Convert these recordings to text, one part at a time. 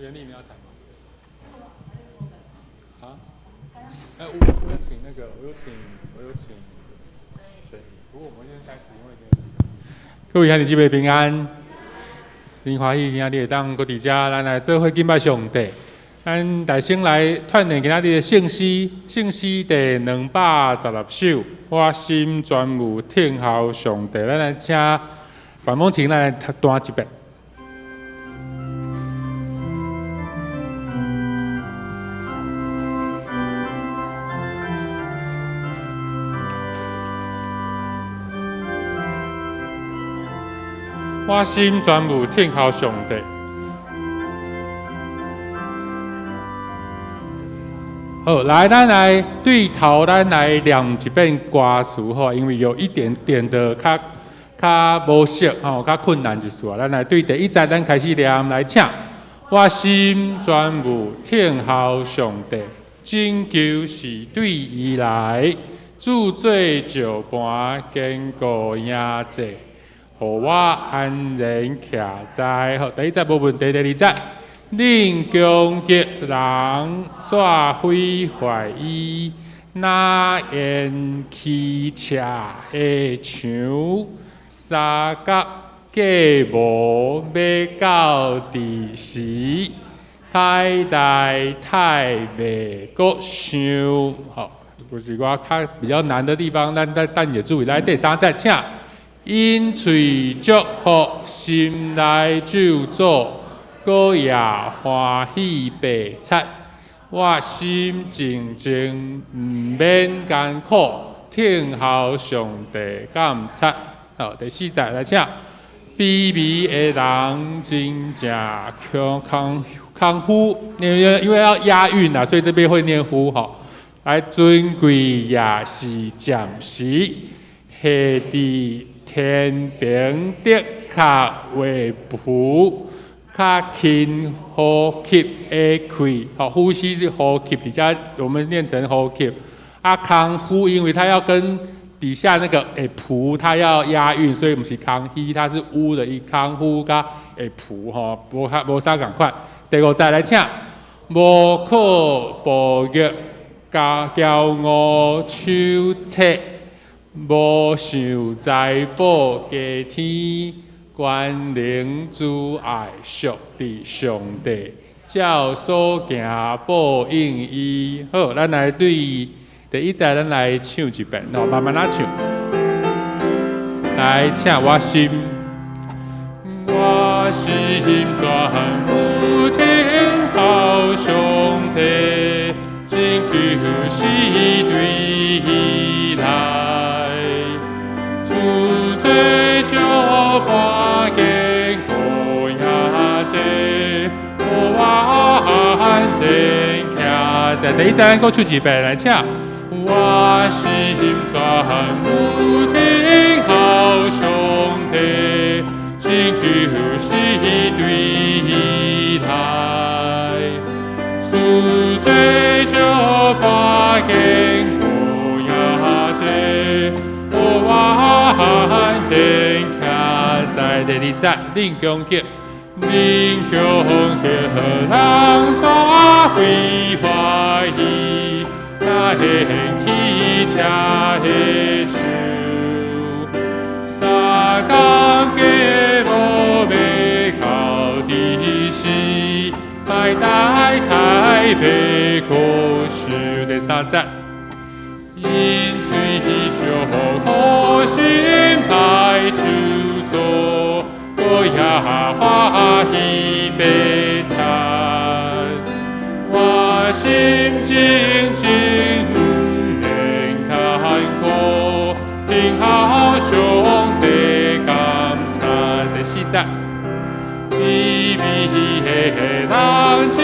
袁丽，你要谈吗？啊？我有请那个，我有请水泥。不过我们今天开始，因为各位兄弟姐妹平安，真欢喜今仔日当搁伫遮，咱来做伙敬拜上帝。咱大先来串联今仔日的圣诗，圣诗第216首，我心专有听候上帝。咱来请范梦晴来弹一遍。我心专有听候上帝。好，来，咱来对头，咱来念一遍歌词吼，因为有一点点的较无熟吼，较困难就是啊。咱来对第一节，咱开始念来请。我心专有听候上帝，拯救是对伊来，主做石盘坚固影座。互我安然徛在。好，第一节无问题，第二节，恁攻击人煞毁坏伊，哪言欺邪的墙，三角假无要到第时，太大太袂阁想。好，就是我较比较难的地方，咱等下注意。来第三节，请。因喙祝福，心内咒诅，果也欢喜白菜。我心静静，毋免艰苦，听候上帝感谢。好，第四节来请。卑微的人真正康夫，因为要押韵啊，所以这边会念呼哈。来，尊贵也是暂时，下伫天平的较为浮，较轻呼吸的气，好，呼吸是呼吸，底下我们念成呼吸。啊，康呼，因为它要跟底下那个浮，它要押韵，所以不是康希，它是乌的一康呼加浮哈，无啥共款。第五再来请，无可暴虐，骄傲手铁。无想财宝加天，关灵主爱属伫上帝，照所行报应伊。好，咱来对第一节，咱来唱一遍，然后慢慢唱。来，请我心专有听候上帝，拯救是对伊来。主做石盘坚固影座，互我安然徛在。第一站，我唱一遍来请。我心专有听候上帝，拯救是对伊来。主做石盘坚固影座。我安然徛在。第二节，恁攻击人煞毁坏伊，那嫌弃邪的手，三角假无要到第时，太大太袂可受。第三节。因嘴祝福，心内咒诅，果也欢喜白菜。我心静静，毋免艰苦，听候上帝感谢。第四节，卑微的人真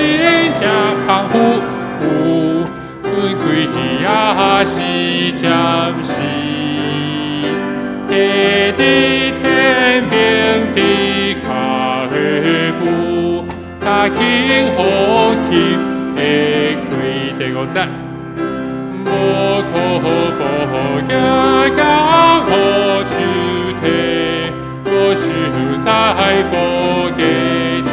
正康复。尊贵也是暂时，下伫天平的较下步，较轻呼吸的气。第五节，无可保强好手提，我实在无加天。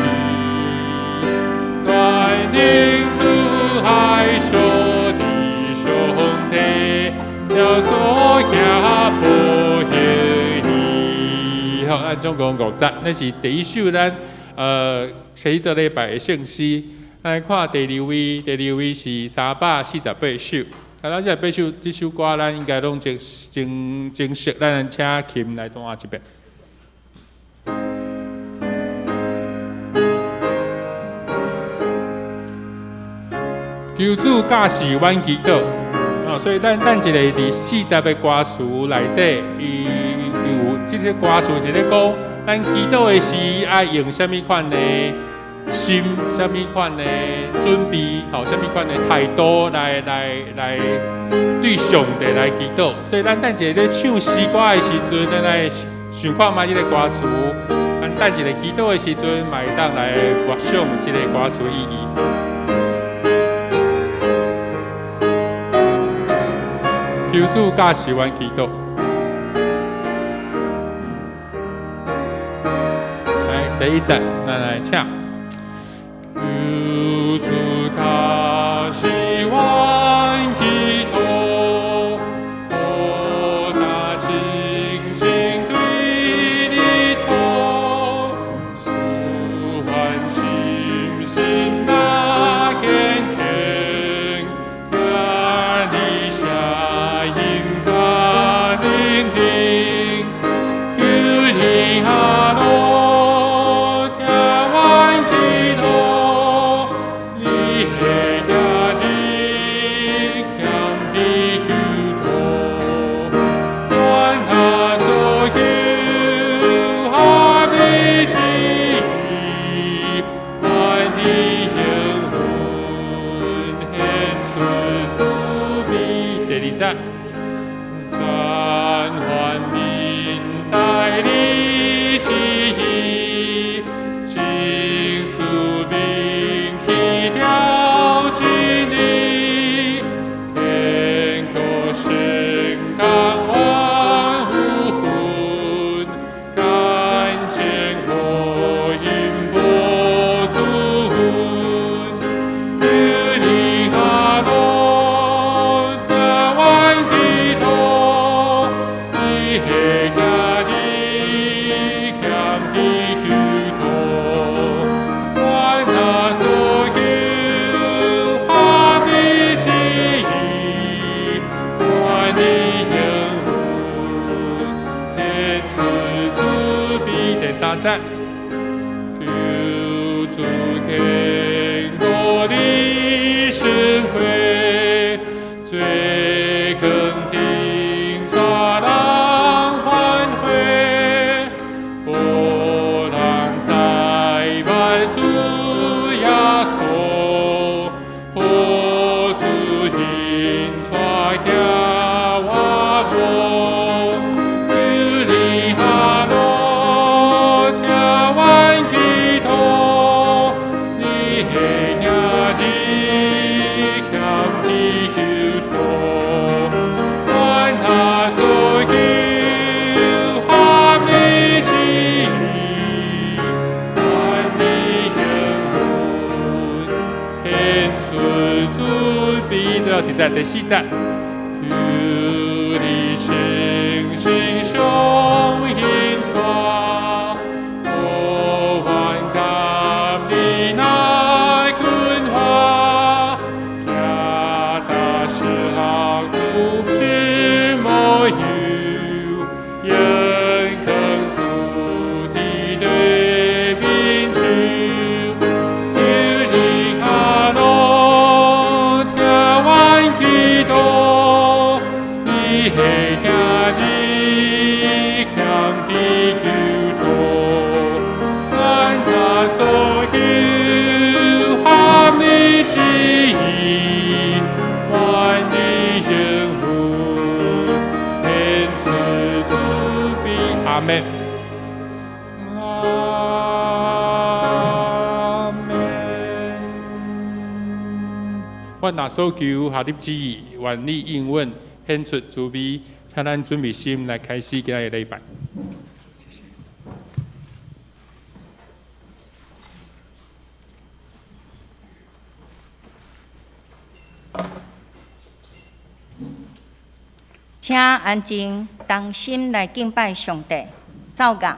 咱总共5节，那是第一首咱前一个礼拜的圣诗。来看第二位，第二位是348首。348首，这首歌咱应该拢真熟，咱请琴来弹一遍。求主驾驶阮祈祷，所以咱一个伫40个歌词内底，伊有即个歌词是咧讲，咱祈祷的时爱用什么款的心，什么款的准备，什么款的态度来对上帝来祈祷。所以咱一个咧唱诗歌的时阵，咱来想看卖即个歌词，咱一个祈祷的时阵，嘛会当来默想即个歌词意义。求主驾驶阮祈祷。来，第一节，咱来唱。求主驾驶阮祈祷，我那紧紧对你头，舒缓心心那坚定，看你下应该聆听，求你下落。暂缓明在你起意，尽速并起了经历，天国深港万物魂，感见火影波足魂，与你下落。赞，求主看顾你生活，最肯定他人欢会，波浪在万处压缩，波主引传家瓦罗。最后一节第4节，求你诚心相迎传，我愿感你乃君华，加大时候主是莫有，人更主地对民主，求你下落。祈祷，你会听见强逼求托，咱他所求，含你旨意，愿你应允，愿赐主庇。阿门。阮若所求下你旨意，愿你应允，显出慈悲。请咱准备心来开始今日的礼拜。请安静，同心来敬拜上帝。奏乐。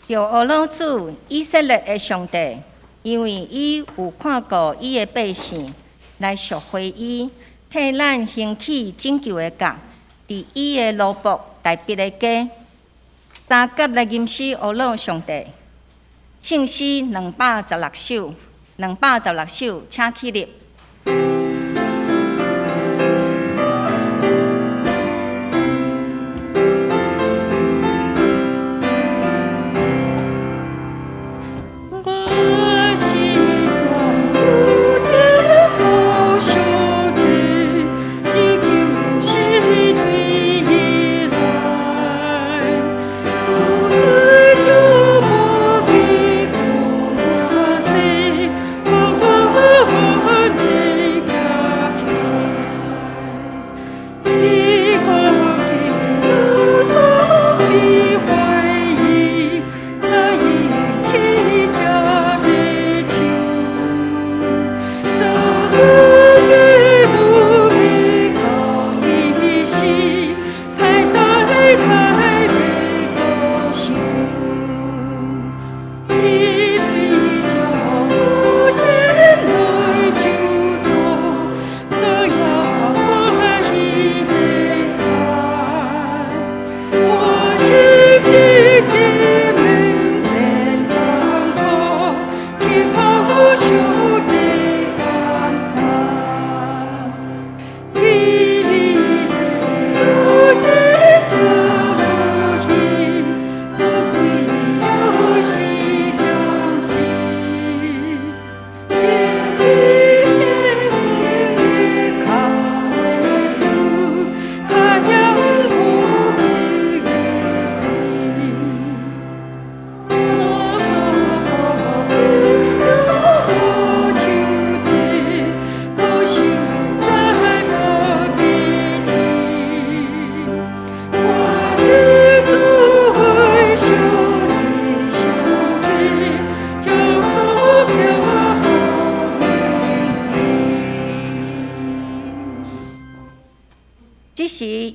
着俄罗斯以色列的上帝，因为伊有看顾伊的百姓，来赎回伊，替咱兴起拯救的角，伫伊的奴仆大必的家，三甲来吟诗俄罗上帝，圣诗216首，216首，请起立。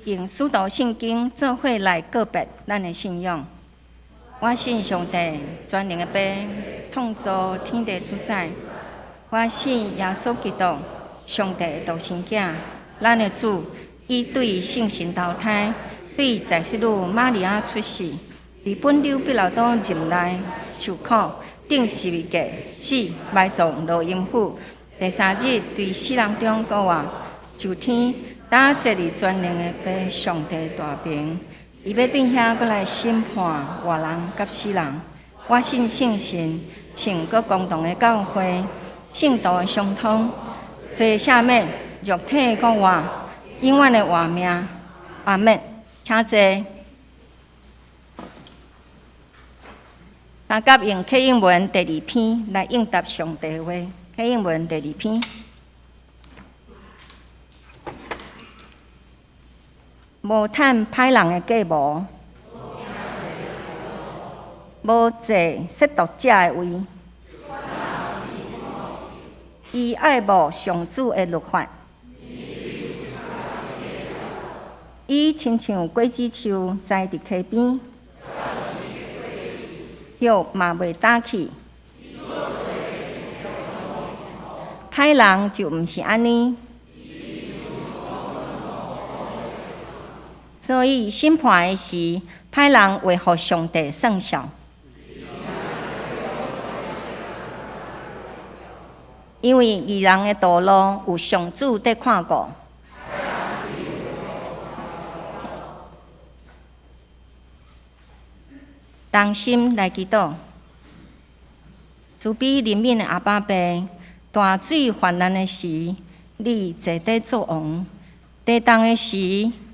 用使徒圣经做伙来告别咱的信仰。我信上帝，全能的爸，创造天地主宰。我信耶稣基督，上帝的独生子，咱的主，伊对圣神投胎，对在世女玛利亚出世，伫本丢比拉多任内受苦，顶十字架，死埋葬落阴府，第三日对死人中复活，就天。打坐伫全能的爸上帝大名，伊要对遐过来审判活人甲死人。我信圣神，信个共同的教会，圣道的相通，罪赦免，肉体国活，永远的活命。阿门。请坐。三甲用启应文第2篇来应答上帝的话。启应文第2篇。无趁歹人的计谋，无坐亵渎者的位，伊爱慕上主的律法，伊亲像果子树栽伫溪边，叶嘛袂打去，歹人就毋是安尼。所以审判的时，歹人为互上帝算账，因为义人的道路有上主在看顾。同心来祈祷，慈悲怜悯的阿爸爸，大水泛滥的时，你坐底做王；地动的时，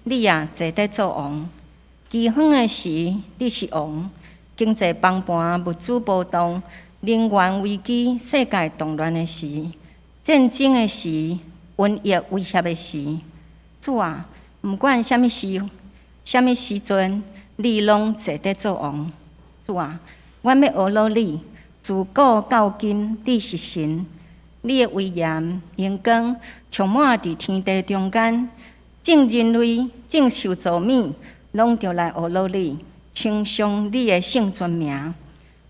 你也坐底做王；饥荒的时，你是王；经济崩盘、物资波动、能源危机、世界动乱的时，战争的时、瘟疫威胁的时，主啊，毋管什么时阵，你拢坐底做王。主啊，阮要学努你，自古到今，你是神，你的威严、荣光充满伫天地中间，众人类、众受造物，拢着来学努你，称颂你的圣尊名。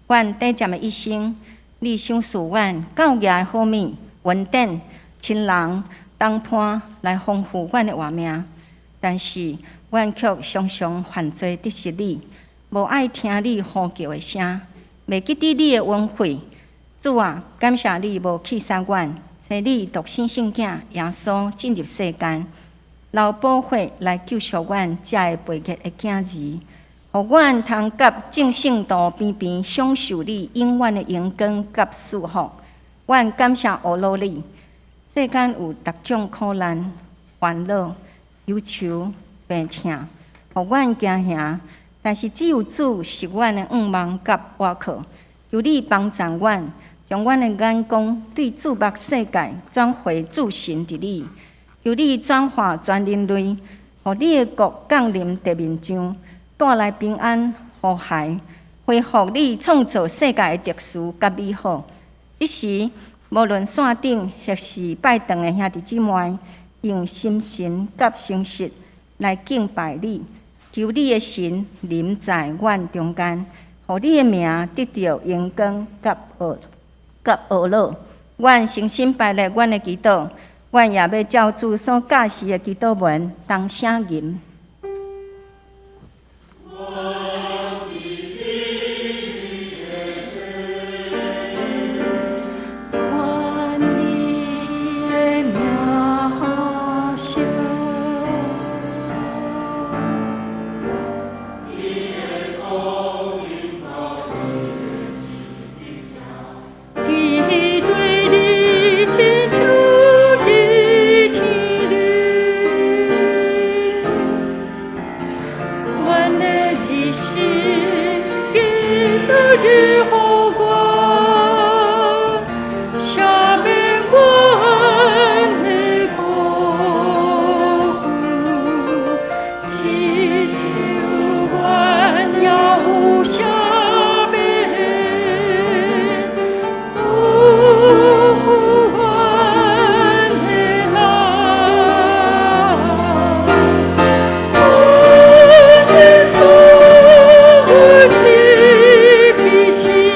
阮短暂的一生，你赏赐阮教业的好物、稳定、亲人、同伴来丰富阮的活命，但是阮却常常犯罪得失你。无爱听你呼叫的声，袂记得你的恩惠。主啊，感谢你无弃杀阮，找你独生圣囝耶稣进入世间，留保血来救赎阮遮个背逆的囝儿，互阮通甲正圣道边边享受你永远的荣光甲祝福。阮感谢学努你，世间有各种苦难、烦恼、忧愁、病痛，互阮惊吓。但是只有主是阮的仰望甲倚靠，求你帮助阮，将阮的眼光对注目世界转回主神伫你，求你转化全人类，互你的国降临地面上，带来平安和谐，恢复你创造世界的特殊甲美好。即时无论线顶或是拜堂的兄弟姊妹，用心神甲诚实来敬拜你。求你的神临在阮中间，互你的名得到荣光甲学乐。阮诚心拜列阮的祈祷，阮也要照主所教示的祈祷文当声吟。起。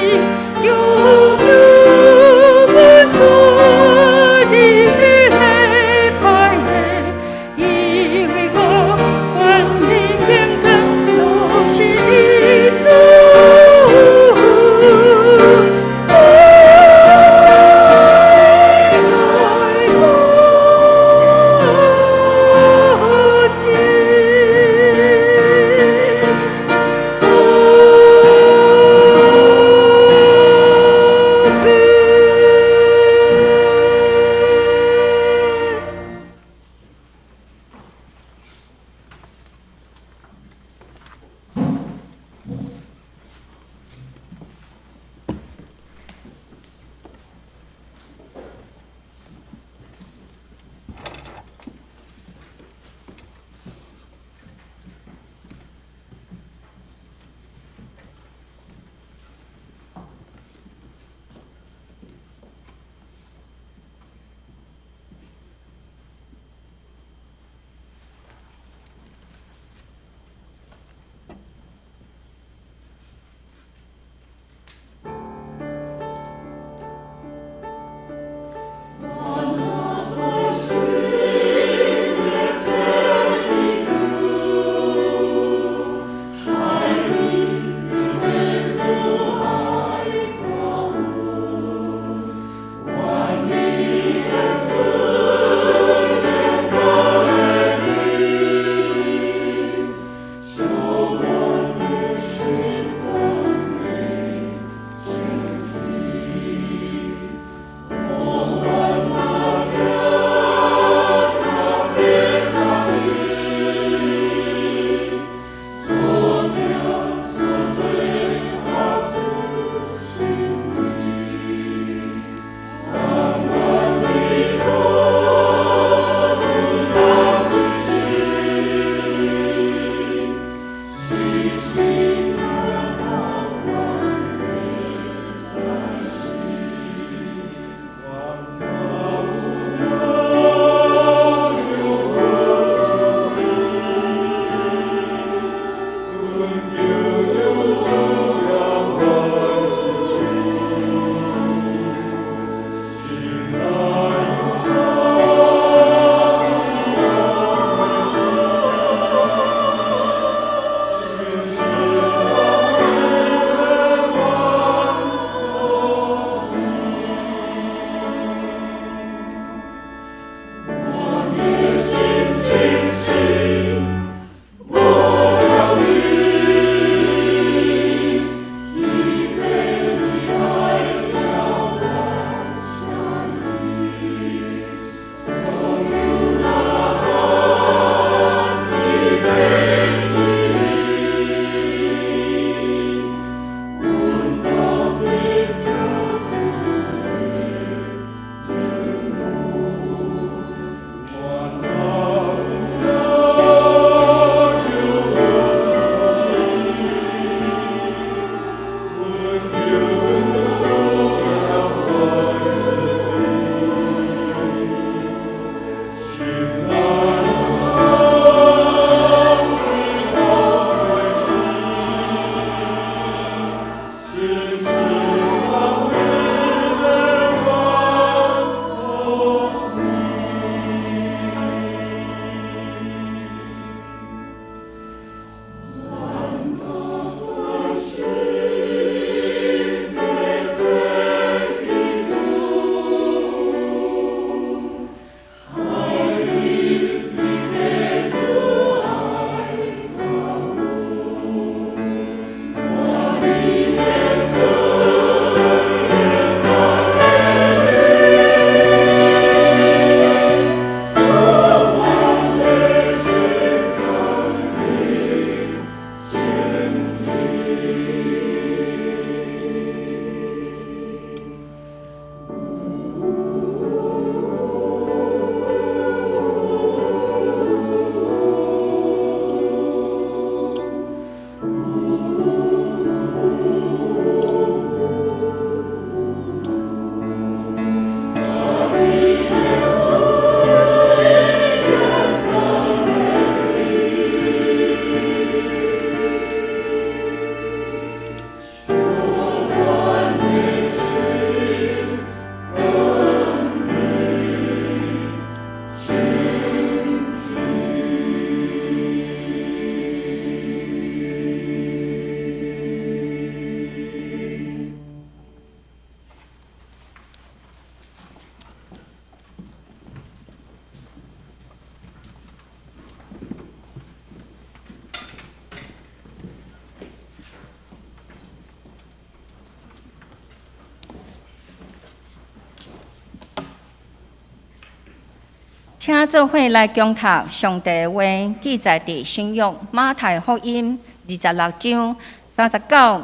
请做伙来共读上帝的话，记载伫新约马太福音26章39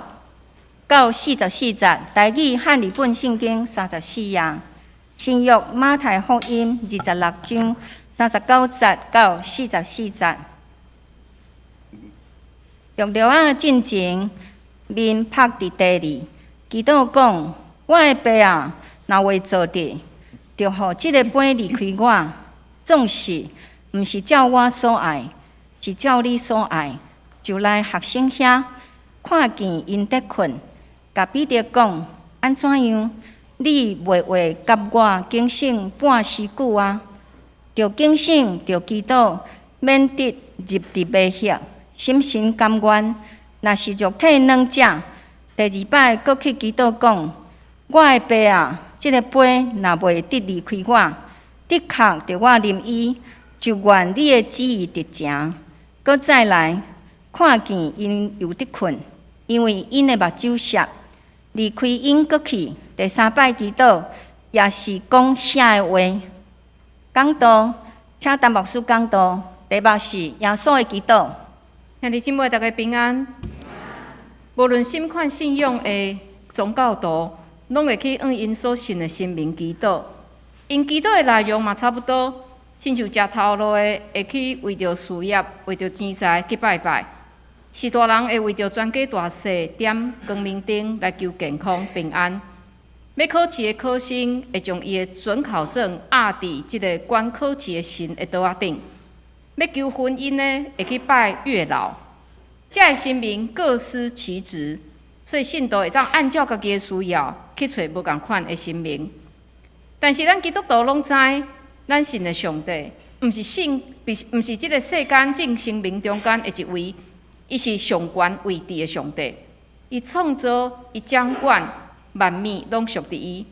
到44节，台语汉语本圣经34页。新约马太福音26章39节到44节。约略仔进前，面拍伫地里，祈祷讲：我的爸啊，若会做得，就互即个杯离开我。总是毋是照我所爱，是照你所爱。就来学生遐看见因得困，甲彼得讲：安怎样？你袂话甲我警醒半时久啊？着警醒，着祈祷，免得入伫迷惑，心神甘愿。若是肉体软者，第二摆搁去祈祷讲：我的爸啊，即个杯若袂得离开我。的确，着我啉伊，就愿你的旨意得成。搁再来看见因又得困，因为因的目睭涩，离开因搁去。第三摆祈祷，也是讲遐的话。讲道，请陈牧师讲道。题目是耶稣的祈祷。兄弟姊妹，大家平安。无论什款信仰的宗教徒，拢会去向因所信的神明祈祷。因祈祷的内容嘛差不多，亲像食头路的会去为着事业、为着钱财去拜拜；是大人会为着全家大细点光明灯来求健康平安。要考试的考生会将伊的准考证压伫即个管考试的神的桌仔顶；要求婚姻呢，会去拜月老。这个神明各司其职，所以信徒会当按照家己的需要去找无共款的神明。但是咱基督徒拢知，咱信的上帝，毋是即个世间众生命中间的一位，伊是上悬位置的上帝。伊创造，伊掌管万物，拢属伫伊。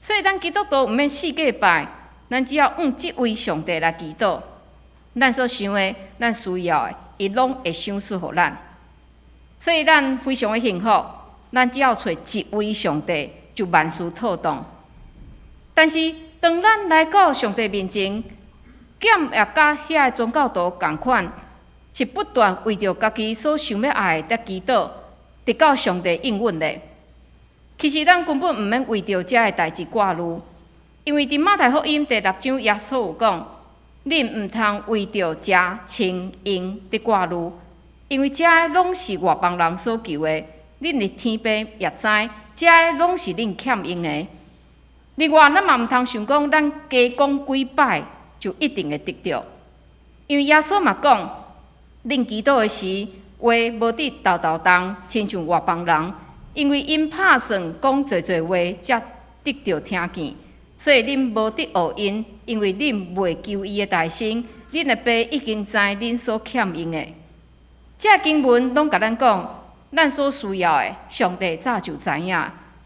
所以咱基督徒毋免四界拜，咱只要向即位上帝来祈祷。咱所想的，咱需要的，伊拢会赏赐互咱。所以咱非常的幸福，咱只要找一位上帝，就万事妥当。但是，当咱来到上帝面前，检也甲遐个宗教徒共款，是不断为着家己所想要爱的祈祷，得到上帝应允的。其实，咱根本毋免为着遮个代志挂虑，因为伫马太福音第6章，耶稣有讲：恁毋通为着食、穿、用伫挂虑，因为遮个拢是外邦人所求的。恁的天父也知，遮个拢是恁欠用的。另外，咱嘛毋通想讲，咱加讲几摆就一定会得到，因为耶稣嘛讲，恁祈祷的时，话无得豆豆动，亲像外邦人，因为因拍算讲侪侪话，才得到听见，所以恁无得学因，因为恁未求伊的大心，恁的爸已经知恁所欠因的。这经文拢甲咱讲，咱所需要的，上帝早就知影。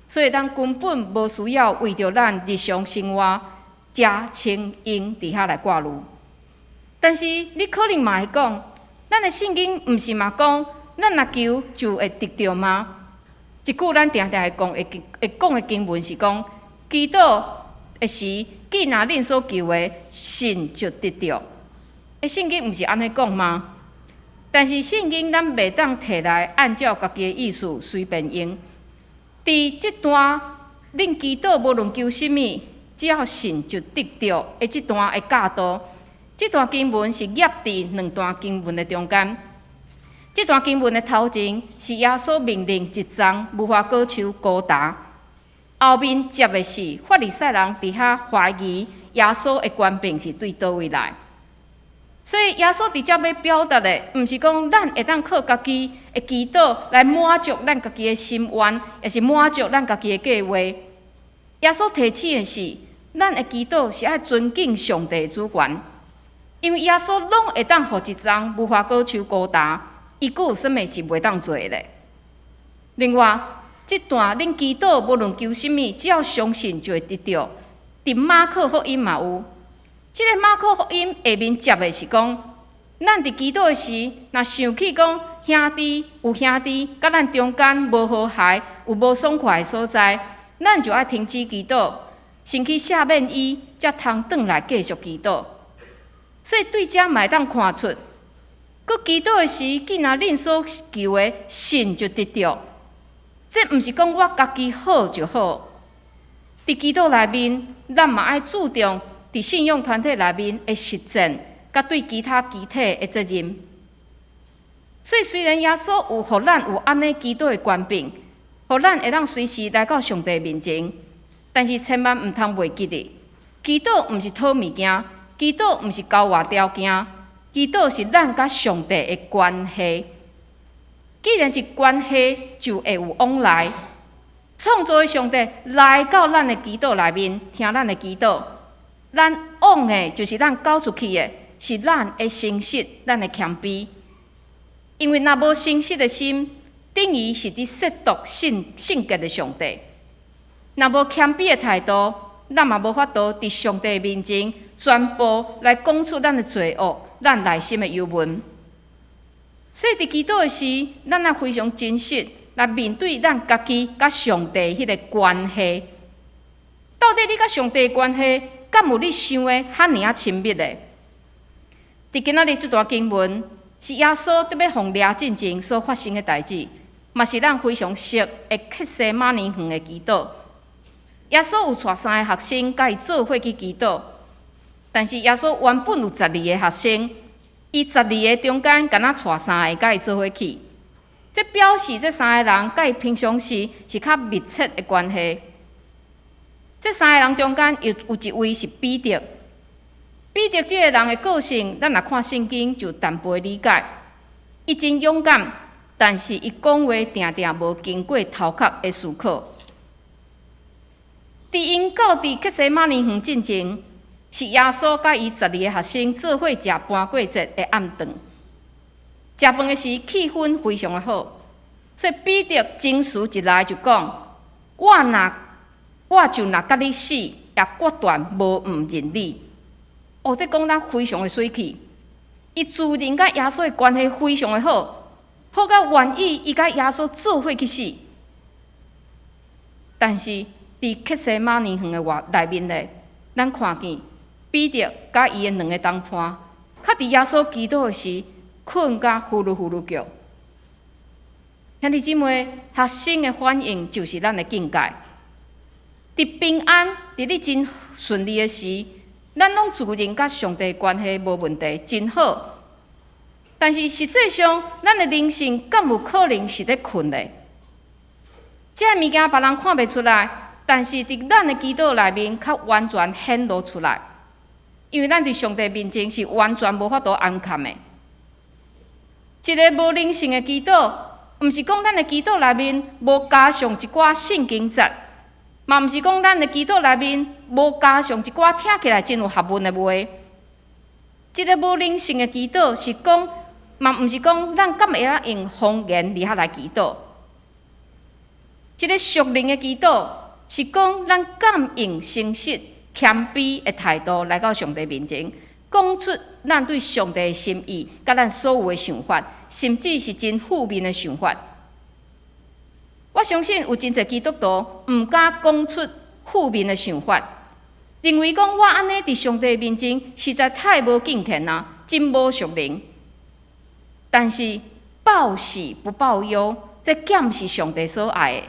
所以，咱根本无需要为着咱日常生活、食、穿、用伫遐来挂虑。但是，你可能嘛会讲，咱的圣经毋是嘛讲，咱若求就会得到吗？一句咱常常会讲的经文是讲，祈祷的时，既然恁所求的，信就得到。圣经毋是安尼讲吗？但是圣经咱袂当摕来按照家己的意思随便用。伫即段，恁祈祷无论求什么，只要信就得到的即段的教导，即段经文是夹伫两段经文的中间。即段经文的头前是耶稣命令一丛无花果树高大，后面接的是法利赛人伫遐怀疑耶稣的权柄是对倒位来。所以耶稣直接要表达的，毋是讲咱会当靠家己的祈祷来满足咱家己的心愿，也是满足咱家己的计划。耶稣提醒的是，咱的祈祷是爱尊敬上帝的主权，因为耶稣拢会当互一丛无花果树高大，伊佫有啥物是袂当做的咧？另外，即段恁祈祷无论求什么，只要相信就会得到。伫马可福音嘛有。即个马可福音下面接的是讲，咱伫祈祷的时，若想起讲兄弟有兄弟，甲咱中间无和谐，有无爽快的所在，咱就要停止祈祷，先去赦免伊，才通转来继续祈祷。所以对遮嘛会当看出，佮祈祷的时，既然恁所求的信就得着，这毋是讲我家己好就好。伫祈祷内面，咱嘛爱注重伫信仰团体内面的实践，甲对其他集体的责任。所以虽然耶稣有互咱有安尼祈祷的权柄，互咱会当随时来到上帝面前，但是千万毋通袂记得，祈祷毋是讨物件，祈祷毋是交换条件，祈祷是咱甲上帝的关系。既然是关系，就会有往来。创造的上帝来到咱的祈祷内面，听咱的祈祷，咱往的就是咱交出去的，是咱的诚实，咱的谦卑。因为若无诚实的心，等于是伫亵渎圣洁的上帝；若无谦卑的态度，咱嘛无法度伫上帝面前全部来讲出咱的罪恶、咱内心的忧闷。所以伫祈祷的时，咱也非常真实来面对咱家己甲上帝迄个关系。到底你甲上帝的关系，敢有你想的遐尔啊亲密的？伫今仔日这段经文，是耶稣特别互掠进前所发生的代志，嘛是咱非常熟的克西马尼园的祈祷。耶稣有带3个学生甲伊做伙去祈祷，但是耶稣原本有12个学生，伊12个中间敢若带3个甲伊做伙去，这表示这3个人甲伊平常时是较密切的关系。这3个人中间有一位是彼得。彼得这个人的个性，咱若看圣经就淡薄理解。伊真勇敢，但是伊讲话定定无经过头壳的思考。伫因到伫克西马尼园进前，是耶稣甲伊12个学生做伙食搬过节的暗顿。食饭的时气氛非常的好，所以彼得真实一来就讲：我就若甲你死，也决断无毋认你。哦，这讲得非常的水气。伊自认甲耶稣的关系非常的好，好到愿意伊甲耶稣做伙去死。但是伫克西马尼园的内面咧，咱看见彼得甲伊的2个同伴，较伫耶稣祈祷的时，困甲呼噜呼噜叫。兄弟姊妹，学生的反应就是咱的境界。伫平安，伫你真顺利的时，咱拢自认甲上帝关系无问题，真好。但是实际上，咱的灵性敢有可能是咧困咧？这物件别人看袂出来，但是伫咱的祈祷内面，较完全显露出来。因为咱伫上帝面前是完全无法度安全的。一个无灵性的祈祷，毋是讲咱的祈祷内面无加上一寡圣经节。嘛，毋是讲咱的祈祷内面无加上一寡听起来真有学问的话。即个无灵性的祈祷是讲，嘛毋是讲咱敢会晓用方言伫遐来祈祷。即个属灵的祈祷是讲，咱敢用诚实、谦卑的态度来到上帝面前，讲出咱对上帝的心意，甲咱所有的想法，甚至是真负面的想法。我相信有真侪基督徒毋敢讲出负面的想法，认为讲我安尼伫上帝面前实在太无敬虔啦，真无属灵。但是报喜不报忧，这减是上帝所爱的。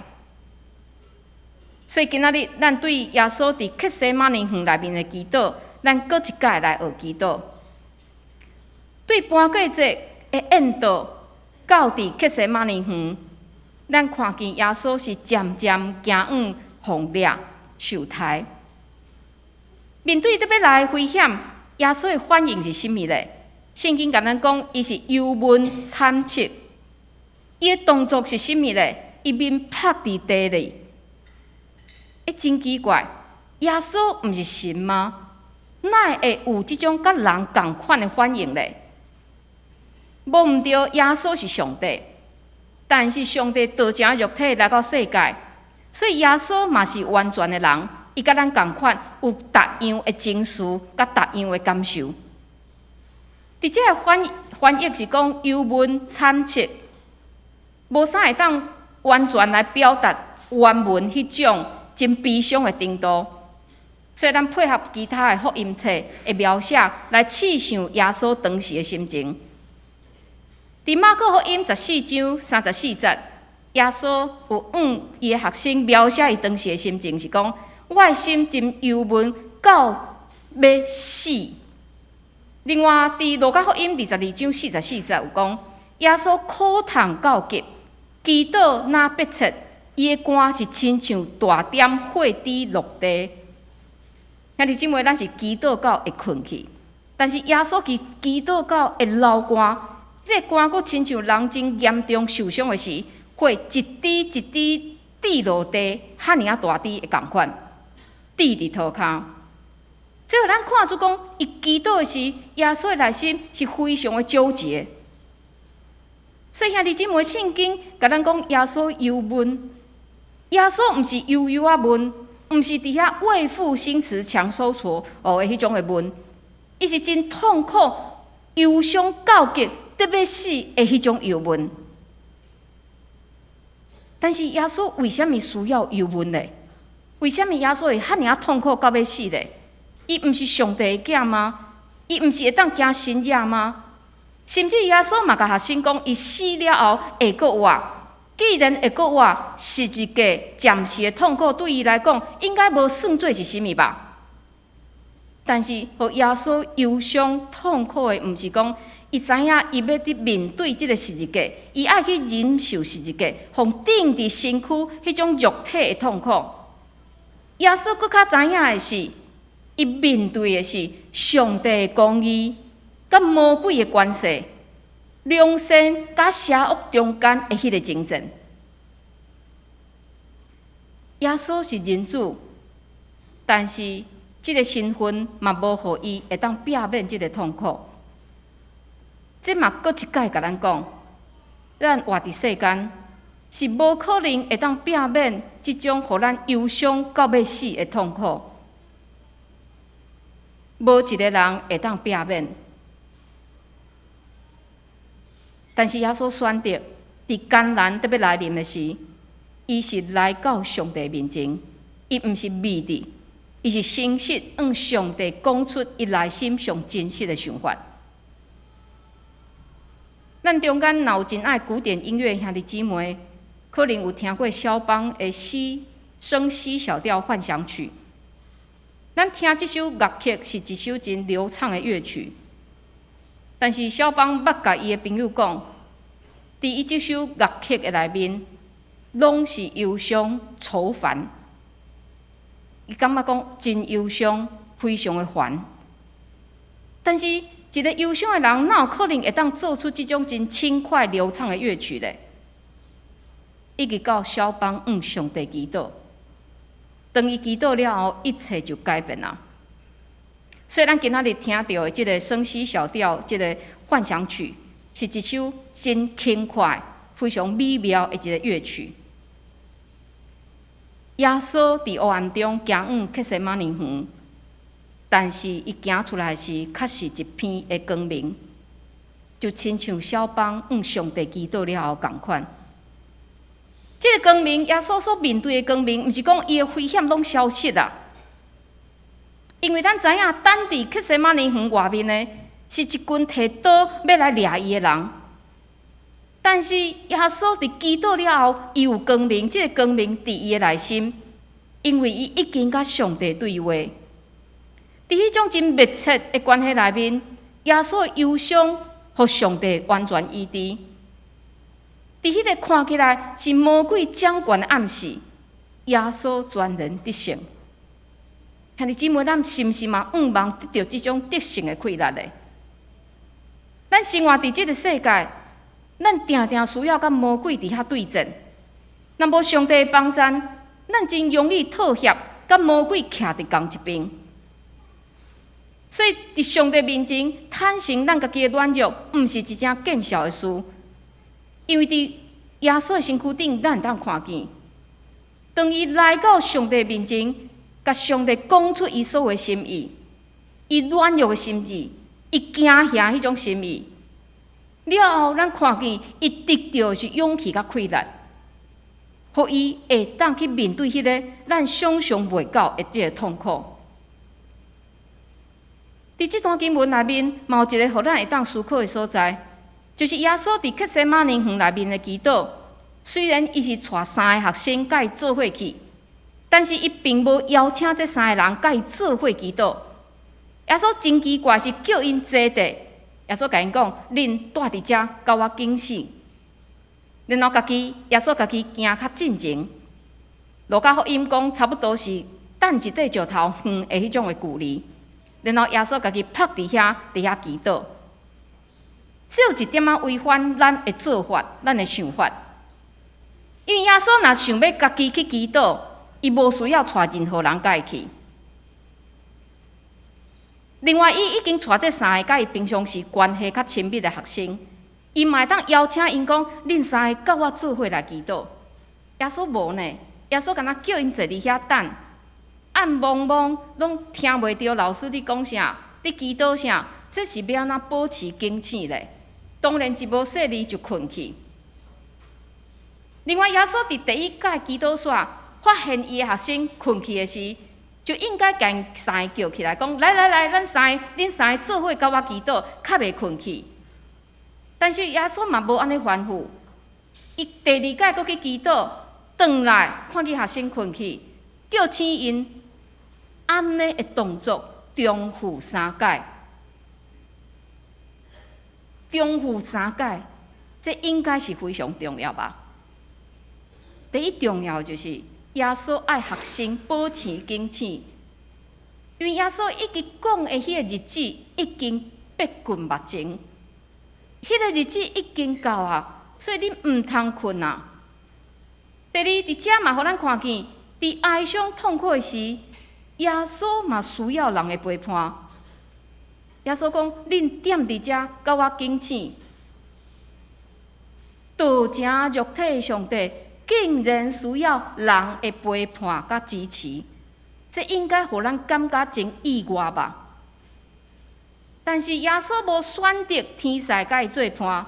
所以今仔日咱对耶稣伫克西马尼园内面的祈祷，咱搁一届来学祈祷。对搬过节的引导，到伫克西马尼园。咱看见耶稣是渐渐行远、放掠、受抬。面对特别来的危险，耶稣的反应是甚物咧？圣经甲咱讲，伊是忧闷惨切。伊的动作是甚物咧？伊面趴伫地里。真奇怪，耶稣毋是神吗？哪会有即种甲人同款的反应咧？无毋对，耶稣是上帝。但是上帝道成肉体来到世界，所以耶稣嘛是完全的人，伊甲咱同款有逐样的情绪，甲逐样的感受。伫这个翻译是讲忧闷惨切，无啥会当完全来表达原文迄种真悲伤的程度。所以咱配合其他的福音册的描写来试想耶稣当时的心情。伫马可福音14章34节，耶稣有伊的学生描写伊当时的心情是讲：我的心真忧闷到要死。另外，伫路加福音22章44节有讲，耶稣苦痛到极，祈祷若迫切，伊的肝是亲像大点火滴落地。兄弟姊妹，咱是祈祷到会困去，但是耶稣祈祷到会流汗，这个汗佫亲像人真严重受伤的时，会一滴一滴滴落地，遐尔大滴的共款，滴伫涂骹。这个咱看出讲，伊祈祷的时，耶稣的内心是非常的纠结。所以兄弟姊妹，圣经甲咱讲耶稣忧闷，耶稣毋是悠悠啊闷。毋是伫遐为赋新词强说愁的迄种的闷，伊是真痛苦、忧伤到极、得要死的迄种忧闷。但是耶稣为什么需要忧闷呢？为什么耶稣会遐尔痛苦到要死呢？伊毋是上帝的囝吗？伊毋是会当行神业吗？甚至耶稣嘛甲学生讲，伊死了后会阁活。既然会阁活，十字架暂时的痛苦对伊来讲，应该无算做是啥物吧？但是，互耶稣忧伤痛苦的，毋是讲伊知影伊要伫面对即个十字架，伊爱去忍受十字架，互顶伫身躯迄种肉体的痛苦。耶稣搁较知影的是，伊面对的是上帝的公义，甲魔鬼的关系。良善甲邪恶中间的迄个争战，耶稣是人子，但是即个身份嘛无互伊会当避免即个痛苦。这嘛搁一届甲咱讲，咱活伫世间是无可能会当避免即种互咱忧伤到要死的痛苦，无一个人会当避免。但是耶稣选择伫艰难得要来临的时，伊是来到上帝面前，伊毋是秘伫，伊是诚实向上帝讲出伊内心上真实的想法。咱中间若有真爱古典音乐兄弟姊妹，可能有听过肖邦的升 C 小调幻想曲。咱听这首乐曲是一首真流畅的乐曲。但是肖邦捌甲伊的朋友讲，伫伊这首乐曲的内面，拢是忧伤、愁烦。伊感觉讲真忧伤，非常的烦。但是一个忧伤的人，哪有可能会当做出这种真轻快流畅的乐曲呢？一直到肖邦向上帝祈祷，当伊祈祷了后，一切就改变了。所以咱今仔日听到的这个升 C 小调，这个幻想曲，是一首真轻快、非常美妙的一个乐曲。耶稣伫黑暗中行往客西马尼园，但是伊行出来时，确实一片的光明，就亲像肖邦向上帝祈祷了后同款。这个光明，耶稣所面对的光明，毋是讲伊的危险拢消失啦。因为咱知影，等伫客西马尼园外面的，是一群摕刀要来掠伊的人。但是耶稣伫祈祷了后，伊有光明，这个光明伫伊的内心，因为伊已经甲上帝对话。伫迄种真密切的关系内面，耶稣的忧伤，互上帝完全医治。伫迄个看起来是魔鬼掌权的暗示，耶稣全然得胜。兄弟姊妹，咱是毋是嘛盼望得到这种得胜的快乐呢？咱生活伫这个世界，咱定定需要甲魔鬼伫遐对战。若无上帝的帮助，咱真容易妥协，甲魔鬼徛伫同一边。所以伫上帝面前坦诚咱家己的软弱，毋是一件见笑的事。因为伫耶稣的身躯顶，咱会当看见，当伊来到上帝面前，甲上帝讲出伊所有的心意，伊软弱的心意，伊惊吓迄种心意，了后咱看见伊得到的是勇气甲快乐，互伊会当去面对迄个咱想象袂到的这个痛苦。伫即段经文内面，嘛有一个互咱会当思考的所在，就是耶稣伫克西马尼园内面的祈祷。虽然伊是带3个学生甲伊做伙去，但是伊并无邀请这3个人甲伊做伙祈祷。耶稣真奇怪，是叫因坐地。耶稣甲因讲：“恁住伫遮，甲我警醒。”然后耶稣家己行较进前。路加福音讲，差不多是等一块石头远的迄种的距离。然后耶稣家己趴伫遐祈祷。只有一点仔违反咱的做法，咱的想法。因为耶稣若想要家己去祈祷，伊无需要带任何人甲伊去。另外，伊已经带这3个甲伊平常时关系较亲密的学生，伊嘛会当邀请因讲：“恁3个甲我做伙来祈祷。”耶稣无呢，耶稣敢若叫因坐伫遐等，暗蒙蒙拢听袂到老师伫讲啥，伫祈祷啥，这是要安怎保持警醒咧？当然一无细字就困去。另外，耶稣伫第一届祈祷所发现伊的学生困去的时，就应该将3个叫起来，讲：“来，恁3个做伙甲我祈祷，较袂困去。”但是耶稣嘛无安尼吩咐，伊第二届搁去祈祷，转来看见学生困去，叫醒因，安尼的动作重复3届，重复3届，这应该是非常重要吧？第一重要就是耶稣爱学生保持警醒，因为耶稣已经讲的迄个日子已经逼近目前，迄个日子已经到啊，所以你毋通困啊。第二，伫遮嘛，互咱看见，伫哀伤痛苦的时，耶稣嘛需要人的陪伴。耶稣讲：“恁踮伫遮，甲我警醒。”道成肉体的上帝，竟然需要人的陪伴甲支持，这应该互咱感觉真意外吧？但是耶稣无选择天使甲伊做伴，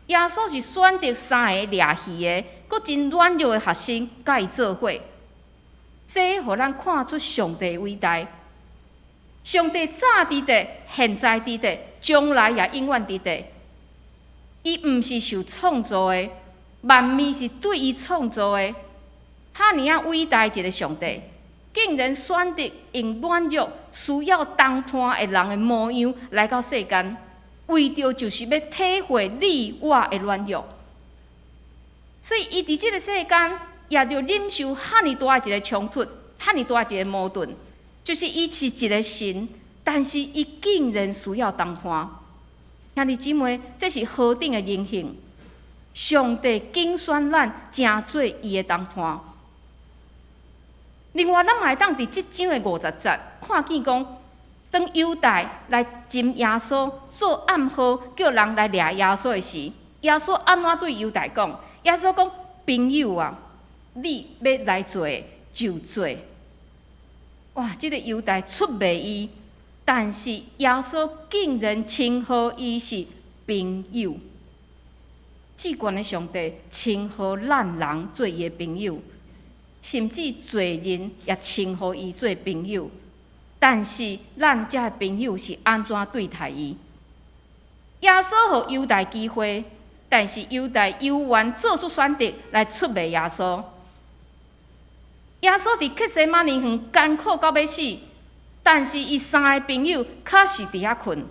耶稣是选择3个掠鱼的，搁真软弱的学生甲伊做伙，这互咱看出上帝的伟大。上帝早伫地，现在伫地，将来也永远伫地。伊毋是受创造的，万物是对伊创造的。哈尼啊伟大一个上帝，竟然选择用软弱、需要同伴的人的模样来到世间，为着就是要体会你我的软弱。所以，伊伫即个世间也着忍受哈尼大一个冲突，哈尼大一个矛盾。就是伊是一个神，但是伊竟然需要同伴。兄弟姊妹，这是何等的荣幸！上帝拣选咱，成做伊的同伴。另外，咱嘛会当伫即章的50节看见讲，当犹大来寻耶稣做暗号，叫人来掠耶稣的时，耶稣安怎对犹大讲？耶稣讲：“朋友啊，你要来做就做。”哇！这个犹大出卖伊，但是耶稣竟然称呼伊是朋友。至高的上帝称呼咱人做伊的朋友，甚至罪人也称呼伊做朋友。但是咱这朋友是安怎对待伊？耶稣予犹大机会，但是犹大犹原做出选择来出卖耶稣。耶稣伫克西马尼园艰苦到要死，但是伊3个朋友确实伫遐困。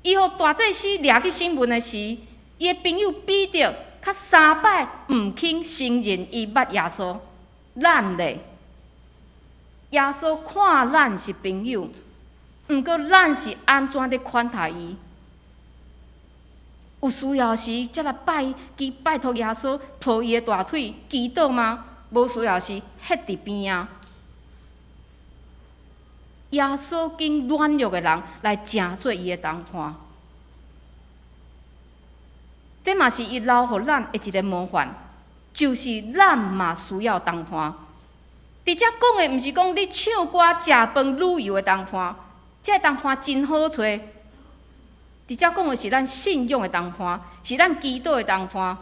伊互大祭司掠去审问的时，伊的朋友彼得较3摆毋肯承认伊捌耶稣。咱咧，耶稣看咱是朋友，毋过咱是安怎咧款待伊？有需要时才来拜托耶稣抱伊的大腿祈祷吗？无需要时歇伫边啊。耶稣跟软弱的人来成做伊的同伴，这嘛是伊留互咱的一个模范，就是咱嘛需要同伴。伫遮讲的毋是讲你唱歌、食饭、旅游的同伴，这同伴真好找。伫遮讲的是咱信仰的同伴，是咱祈祷的同伴。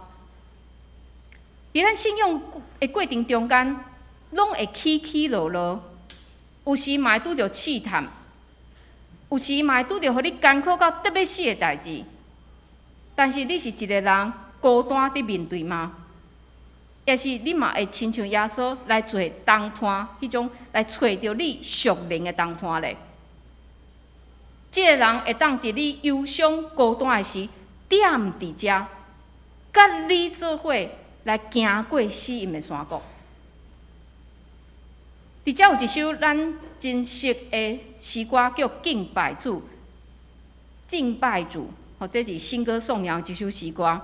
伫咱信仰的过程中间，拢会起起落落，有时嘛会拄着试探，有时嘛会拄着互你艰苦到得要死的代志，但是你是一个人孤单伫面对吗？也是你嘛会亲像耶稣来做同伴，迄种来找着你属灵的同伴咧。即个人会当伫你忧伤孤单的时，踮伫遮，甲你做伙来行过死荫的山谷。伫遮有一首咱真熟的诗歌，叫《敬拜主》。敬拜主，或者是新歌颂扬一首诗歌。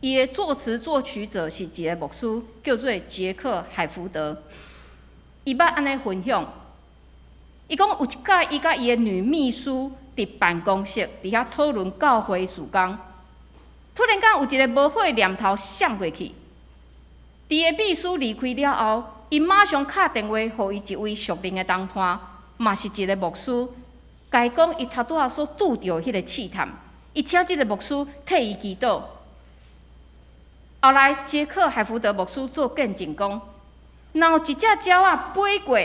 伊的作词作曲者是一个牧师，叫做杰克·海福德。伊捌安尼分享，伊讲有一摆，伊甲伊的女秘书伫办公室伫遐讨论教会事工，突然间有一个无好的念头闪过去。伫个秘书离开了后，伊马上敲电话互伊一位属灵的同伴，嘛是一个牧师，甲伊讲伊头拄仔所拄着迄个试探，伊请即个牧师替伊祈祷。后来，杰克·海福德牧师做见证讲，若有一只鸟仔飞过，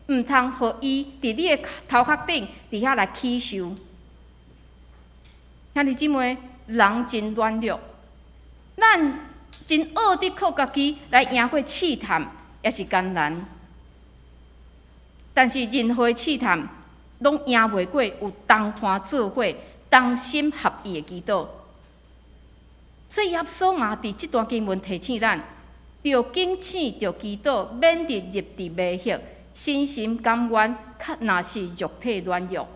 毋通互伊伫你的头壳顶伫遐来起受。兄弟姊妹，人真软弱，咱真学得靠家己来赢过试探，也是艰难。但是任何试探，拢赢袂过有同伴做伙、同心合意的祈祷。所以耶稣嘛，伫即段经文提醒咱，着警醒，着祈祷，免得入伫迷惑，身心甘愿，较若是肉体软弱。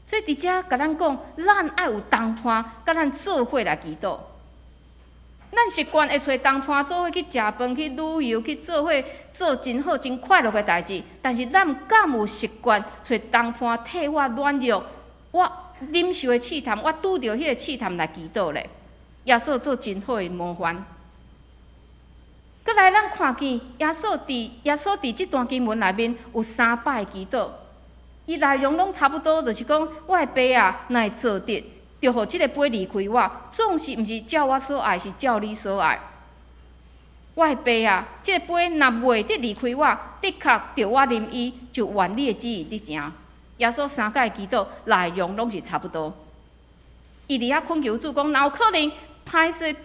所以伫遮甲咱讲，咱爱有同伴，甲咱做伙来祈祷。咱习惯会找同伴做伙去食饭、去旅游、去做伙做真好、真快乐的代志，但是咱敢有习惯找同伴替我软弱，我忍受的试探，我拄着迄个试探来祈祷咧？耶稣做真好的模范。搁来，咱看见耶稣伫即段经文内面有3摆祈祷，伊内容拢差不多，就是讲我的爸啊，若会做得，就互即个杯离开我，总是毋是照我所爱，是照你所爱。我的爸啊，即个杯若袂得离开我，的确着我啉伊，就愿你的旨意伫成。耶稣3摆祈祷内容拢是差不多。伊伫遐恳求主讲，若有可能，歹势，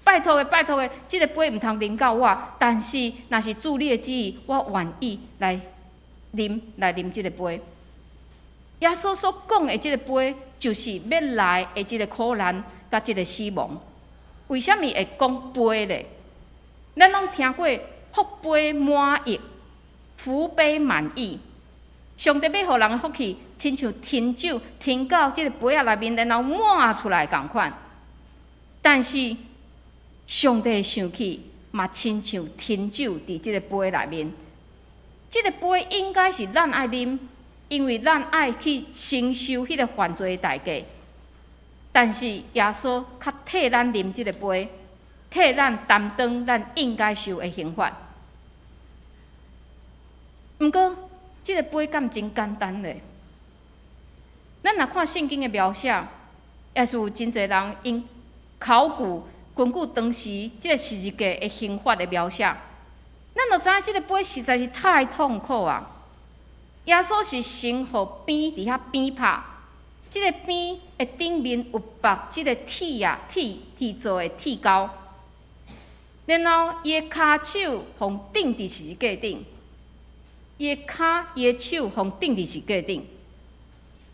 拜托的，即个杯毋通啉到我，但是若是主你的旨意，我愿意来啉即个杯。耶稣所讲的即个杯，就是要来的即个苦难甲即个死亡。为什么会讲杯咧？咱拢听过福杯满溢，福杯满溢。上帝要互人的福气，亲像甜酒甜到即个杯仔内面，然后满出来共款。但是上帝的生气嘛，亲像甜酒伫即个杯内面。即个杯应该是咱爱啉，因为咱爱去承受迄个犯罪的代价。但是耶稣较替咱啉即个杯，替咱担当咱应该受的刑罚。毋过，即个杯敢真简单咧？咱若看圣经的描写，也是有真侪人因考古根据当时即个十字架的刑罚的描写，咱就知影即个杯实在是太痛苦啊！耶稣是先互鞭伫遐鞭拍，即个鞭的顶面有绑即个铁做的铁钩，然后伊的骹手互钉伫十字架顶。伊的骹、伊的手，互钉伫十字架顶，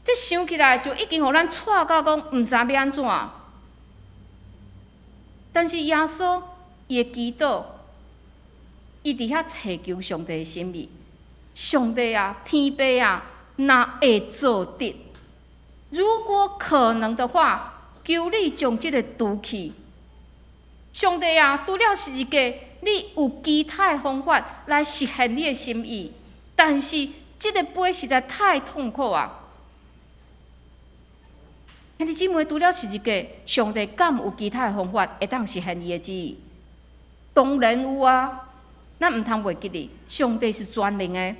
这想起来就已经互咱错到讲毋知要安怎。但是耶稣伊的祈祷，伊伫遐祈求上帝的心意。上帝啊，天父啊，若会做得，如果可能的话，求你将这个除去。上帝啊，除了十字架，你有其他的方法来实现你的心意。但是，这个杯实在太痛苦啊！兄弟姊妹，除了十字架，上帝敢有其他的方法会当实现伊的旨意？当然有啊！咱毋通袂记哩，上帝是全能的。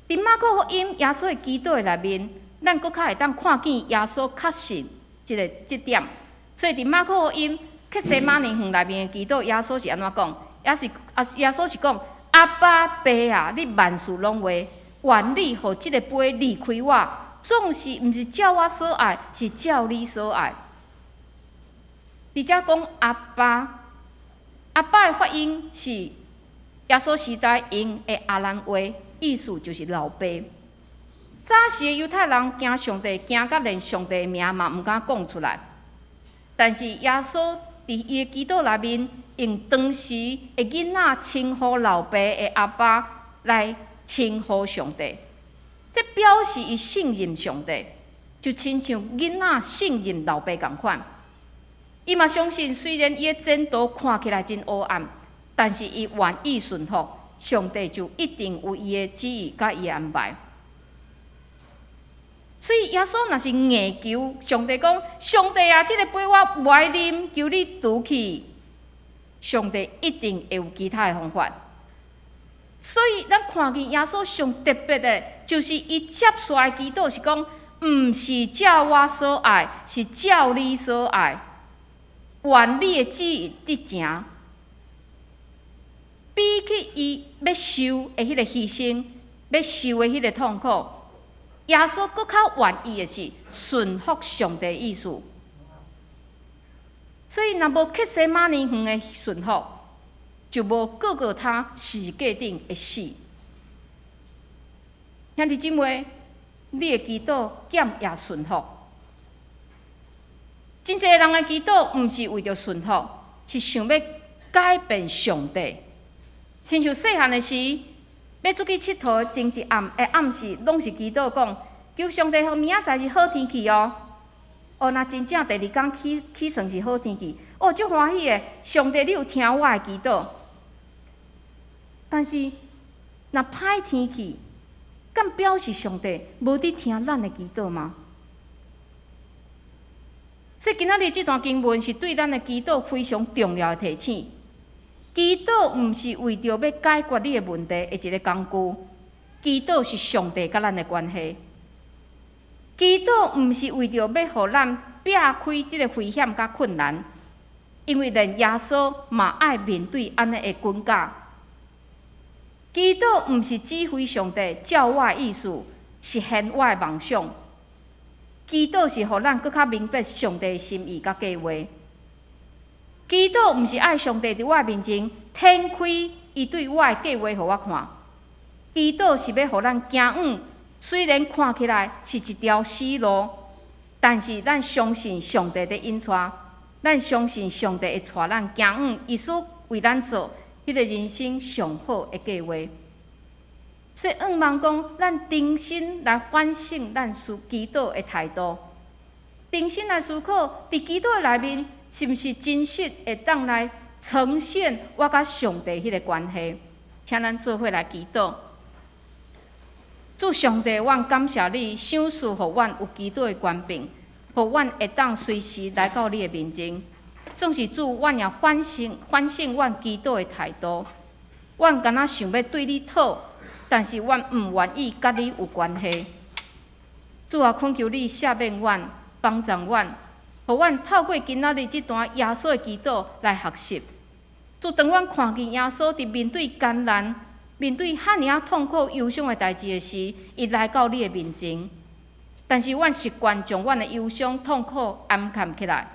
伫马可福音耶稣的祈祷的内面，咱搁较会当看见耶稣确信即点。所以伫马可福音克西马尼园内面的祈祷，耶稣是安怎讲？耶稣是讲。阿爸爸啊，你万事拢为，愿你互即个杯离开我，总是毋是照我所爱，是照你所爱。而且讲阿爸，阿爸的发音是耶稣时代用的阿兰话，意思就是老爸。早时的犹太人惊上帝，惊到连上帝的名嘛毋敢讲出来。但是耶稣伫伊的祈祷内面，用当时的囡仔称呼老爸的阿爸来称呼上帝，这表示伊信任上帝，就亲像囡仔信任老爸共款。伊嘛相信，虽然伊的前途看起来真黑暗，但是伊愿意顺服，上帝就一定有伊的旨意甲伊的安排。所以耶稣若是硬求上帝讲，上帝啊，这个杯我不爱啉，求你除去。上帝一定会有其他的方法。所以咱看见耶稣上特别的，就是伊接续的祈祷是讲，毋是照我所爱，是照你所爱。愿你的旨意得成，比起伊要受的迄个牺牲，要受的迄个痛苦。耶稣搁较愿意的是顺服上帝的意思，所以若无克西马尼园的顺服，就无各个他世界顶会死。兄弟姊妹，你的祈祷减也顺服。真侪人的祈祷毋是为着顺服，是想要改变上帝。亲像细汉的时，要出去佚佗，前一暗的暗时，拢是祈祷讲，求上帝予明仔载是好天气哦。哦，若真正第二天起床是好天气，哦，足欢喜的。上帝，你有听我的祈祷。但是，若歹天气，敢表示上帝无伫听咱的祈祷吗？所以今仔日这段经文是对咱的祈祷非常重要的提醒。祈祷毋是为着要解决你的问题的一个工具，祈祷是上帝甲咱的关系。祈祷毋是为着要互咱避开即个危险甲困难，因为连耶稣嘛爱面对安尼的关卡。祈祷毋是指挥上帝照我的意思实现我的梦想，祈祷是互咱更较明白上帝的心意甲计划。祈祷毋是爱上帝伫我面前展开伊对我的计划，互我看。祈祷是要互咱行远，虽然看起来是一条死路，但是咱相信上帝在引带，咱相信上帝会带咱行远，伊所为咱做迄个人生上好的计划。所以，望讲咱重新来反省咱祈祷的态度，重新来思考，伫祈祷内面是毋是真实会当来呈现我甲上帝迄个关系？请咱做伙来祈祷。主上帝，阮感谢你，赏赐互阮有祈祷的权柄，互阮会当随时来到你的面前。总是主，阮也反省阮祈祷的态度。阮敢若想要对你讨，但是阮毋愿意甲你有关系。主啊，恳求你赦免阮，帮助阮，互阮透过今仔日这段耶稣的祈祷来学习。主，当阮看见耶稣伫面对艰难、面对遐尔痛苦、忧伤的代志的时，伊来到你的面前。但是阮习惯将阮的忧伤、痛苦暗藏起来，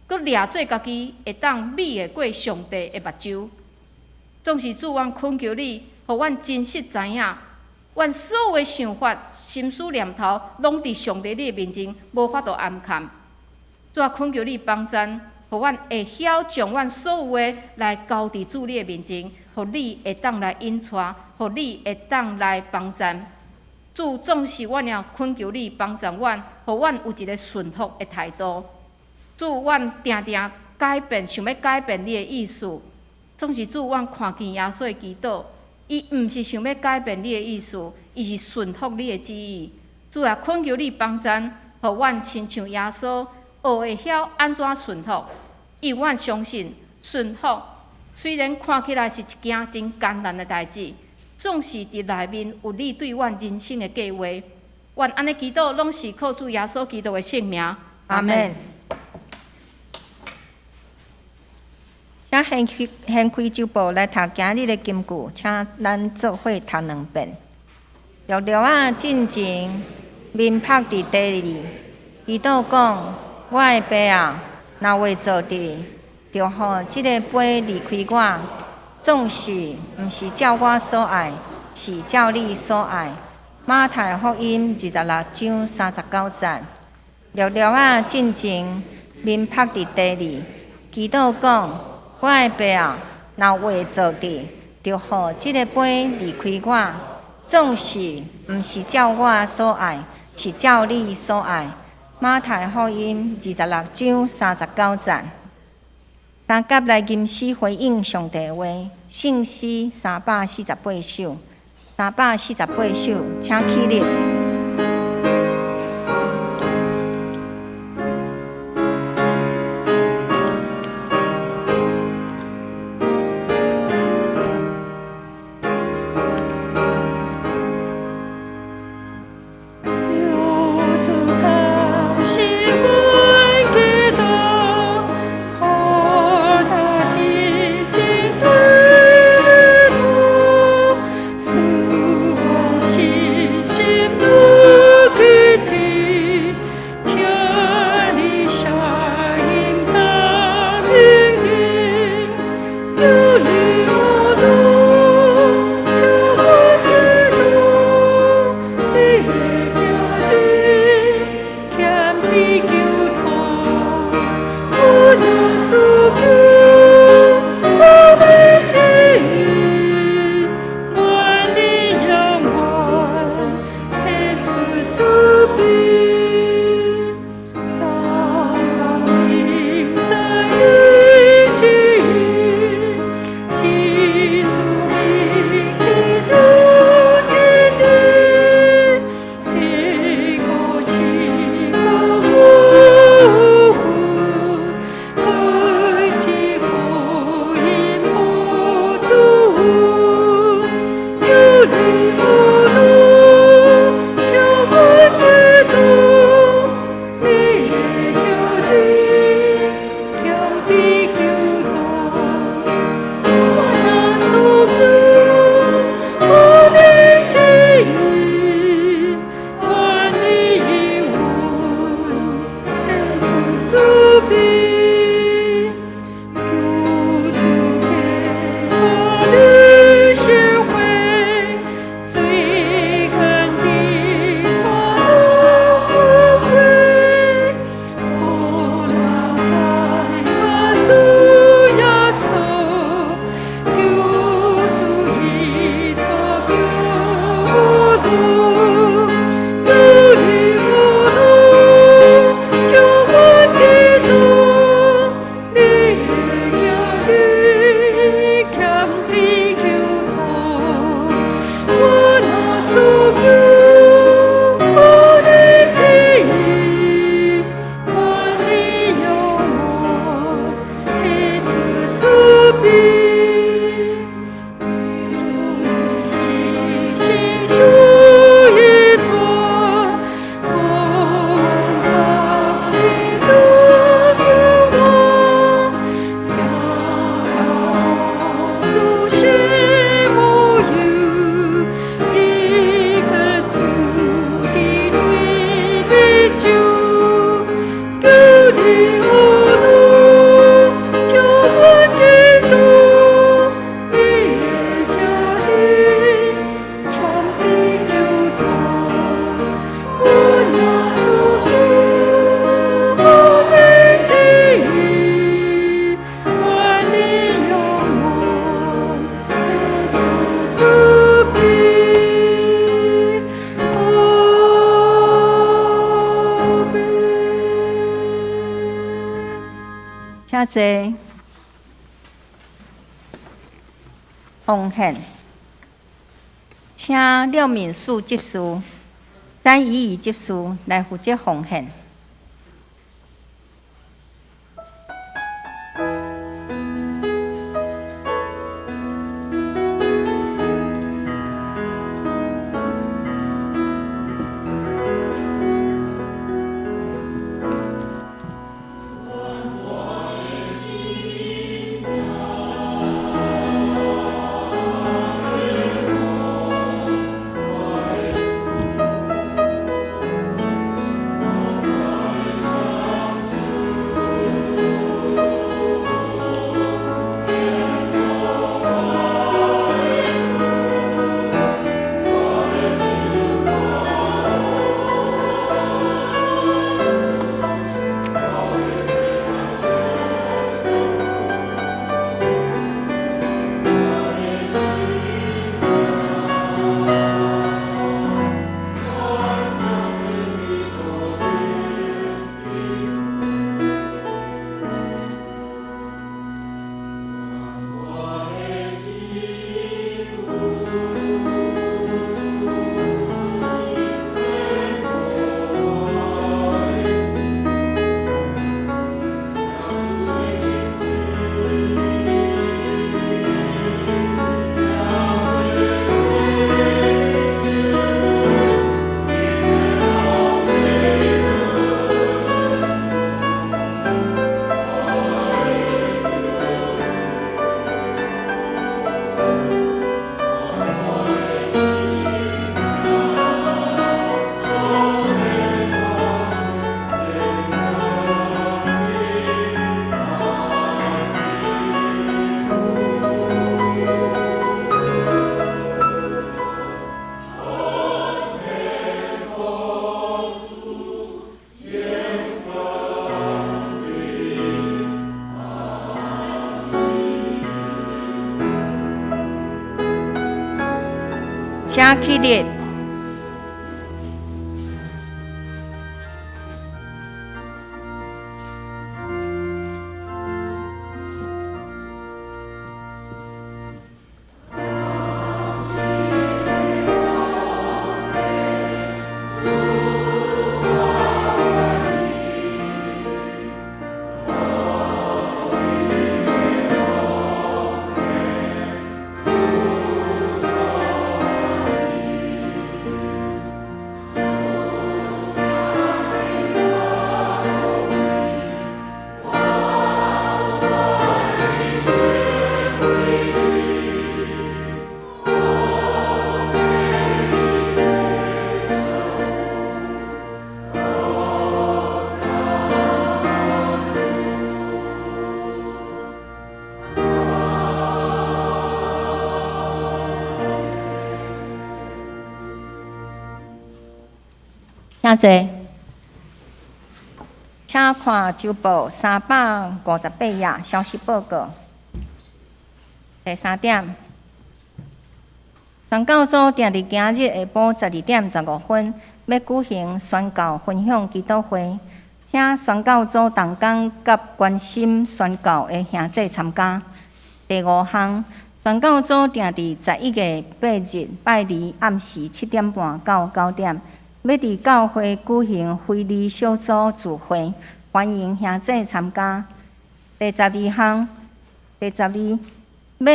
佮掠做家己会当美的过上帝的目睭。总是主，阮恳求你，互阮真实知影，阮所有的想法、心思念头，拢伫上帝你的面前无法度暗藏。主啊，恳求你帮助，互阮会晓将阮所有的来交伫主你的面前，互你会当来引带，互你会当来帮助。主，总是阮也恳求你帮助阮，互阮有一个顺服的态度。主，阮定定改变，想要改变你的意思。总是主，阮看见耶稣的祈祷，伊毋是想要改变你的意思，伊是顺服你的旨意。主啊，恳求你帮助，互阮亲像耶稣，学会晓安怎顺服。因为阮相信顺服，虽然看起来是一件真艰难的代志，总是伫内面有你对阮人生的计划。阮安尼祈祷，拢是靠主耶稣基督的圣名。阿门。请掀开周报来读今日的金句，请咱做伙读2遍。陆陆啊进前，面拍伫地里，祈祷讲：我的爸啊，若话做伫，就互即个杯离开我。总是毋是照我所爱，是照你所爱。马太福音26章39节。陆陆啊进前，面拍伫地里，祈祷讲：我的爸啊，若话做伫，就互即个杯离开我。总是毋是照我所爱，是照你所爱。马太福音26章39节。三甲来吟诗回应上帝话，圣诗348首，348首，请起立。请坐。奉献，请廖敏树执事、詹怡仪执事来负责奉献。请起立。请坐。请看周报358页消息报告。第3点，宣教组定伫今日下晡12点15分要举行宣教分享祈祷会，请宣教组同工甲关心宣教的兄弟参加。第5项，宣教组定伫11月8日拜二暗时7点半到9点。要伫教会举行非利小组聚会，欢迎兄弟参加。第12项，要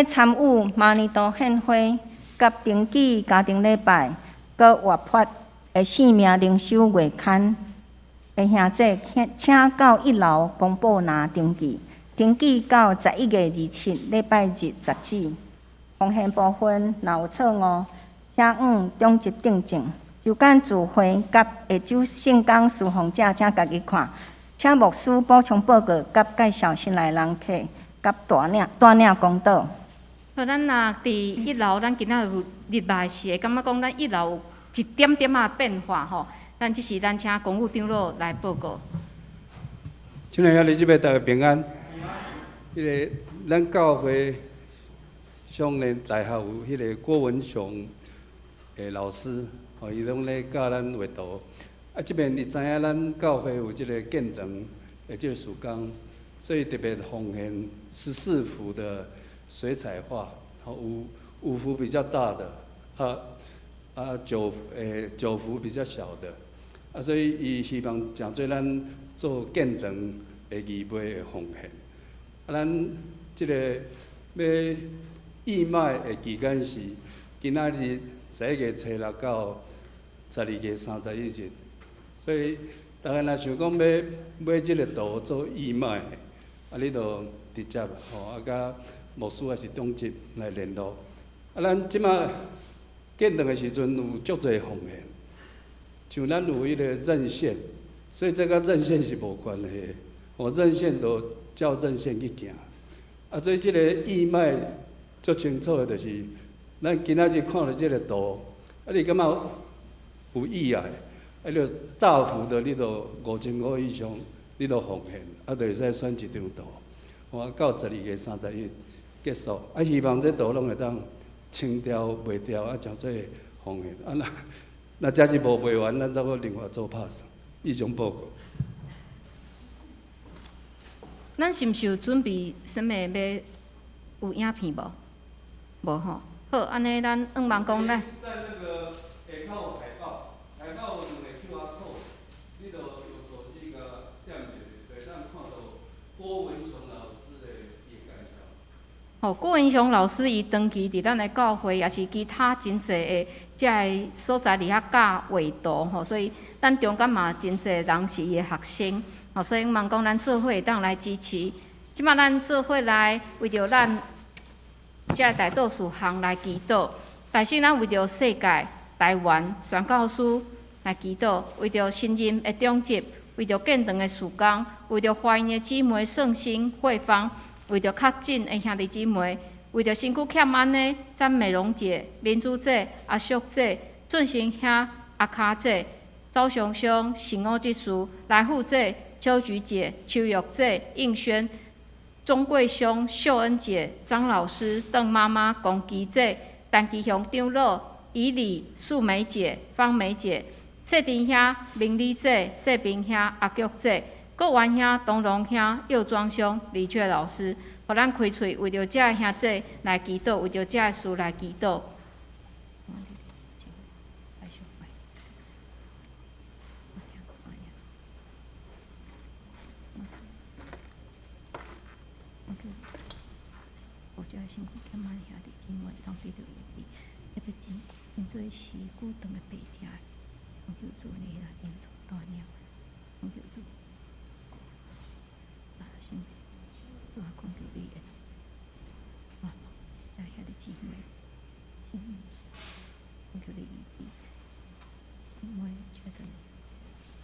参与马尼多献会、甲登记家庭礼拜、佮活泼的生命灵修月刊的兄弟，请到1楼公布栏登记，登记到11月27礼拜日10指。奉献部分若有错误，请往中级订正。就间聚会甲下周圣工侍奉者，请家己看。请牧师补充报告甲介绍新来人客，甲大领公道。好，咱若伫1楼，咱今仔日日来是会感觉讲咱1楼有一点点仔变化吼。咱即时咱请公务长老来报告。亲爱的姊妹，大家平安。咱教会上联大学有迄个郭文雄的老师。伊拢咧教咱画图，即边伊知影咱教会有即个建堂的即个事工，所以特别奉献14幅的水彩画，有5幅比较大的，9幅比较小的，所以伊希望诚做咱做建堂的义卖的奉献。咱即个要义卖的期间是今仔日11月初6到12月31日，所以大家若想讲要买即个图做义卖，你就直接甲牧师还是中级来联络。咱即马建堂的时阵有足侪奉献，像咱有迄个认线，所以这甲认线是无关系的。认线就照认线去行。所以即个义卖足清楚的，就是咱今仔日看到即个图，你感觉有意爱，你就大幅的，你就5500以上，你就奉献，就会使选一张图，到12月31结束。希望这图拢会当清掉、卖掉，诚做奉献。那假是无卖完，咱再搁另外做拍送。以上报告。咱是毋是有准备什么要有影片无？无吼。好，安尼咱望望讲咧。在那个下口海报有2个 QR code， 你就用手机甲点入去，会当看到郭文雄老师的介绍。郭文雄老师伊长期伫咱的教会，也是其他真侪的遮个所在伫遐教画图所以咱中间嘛真侪人是伊的学生所以望讲咱做伙会当来支持。即摆咱做伙来为着咱遮个大多数项来祈祷，但是咱为着世界、台湾宣教师来祈祷，为着新任的中级，为着建堂的事工，为着华人的姊妹圣心会坊，为着较近的兄弟姊妹，为着身躯欠安的赞美荣姐、民主姐、阿淑姐、俊生兄、阿卡姐、赵雄兄、神欧之师、来福姐、秋菊姐、邱玉姐、应轩、钟贵兄、秀恩姐、张老师、邓妈妈、龚基姐、陈其雄长老、以礼、素梅姐、方梅姐、谢丁兄、明理姐、谢平兄、阿菊姐、国元兄、东龙兄、佑庄兄、李雀老师，互咱开喙为着遮个兄姐来祈祷，为着遮个事来祈祷。辛苦欠满兄弟姊妹，当彼着伊哩，特别真做时久长的白听，我叫做你啦，因从大娘，我叫做兄弟，做讲叫你的，兄弟姊妹，我叫你伊哩，姊妹确诊，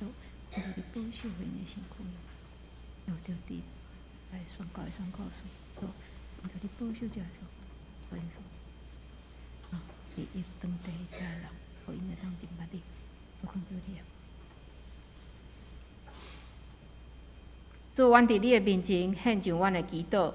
都我叫你保守因的辛苦，要着你来宣告诉，都。我叫你保守遮所，我因说，是伊当地遮人，互因会当明白你，我讲叫你。主，阮伫你的面前献上阮的祈祷，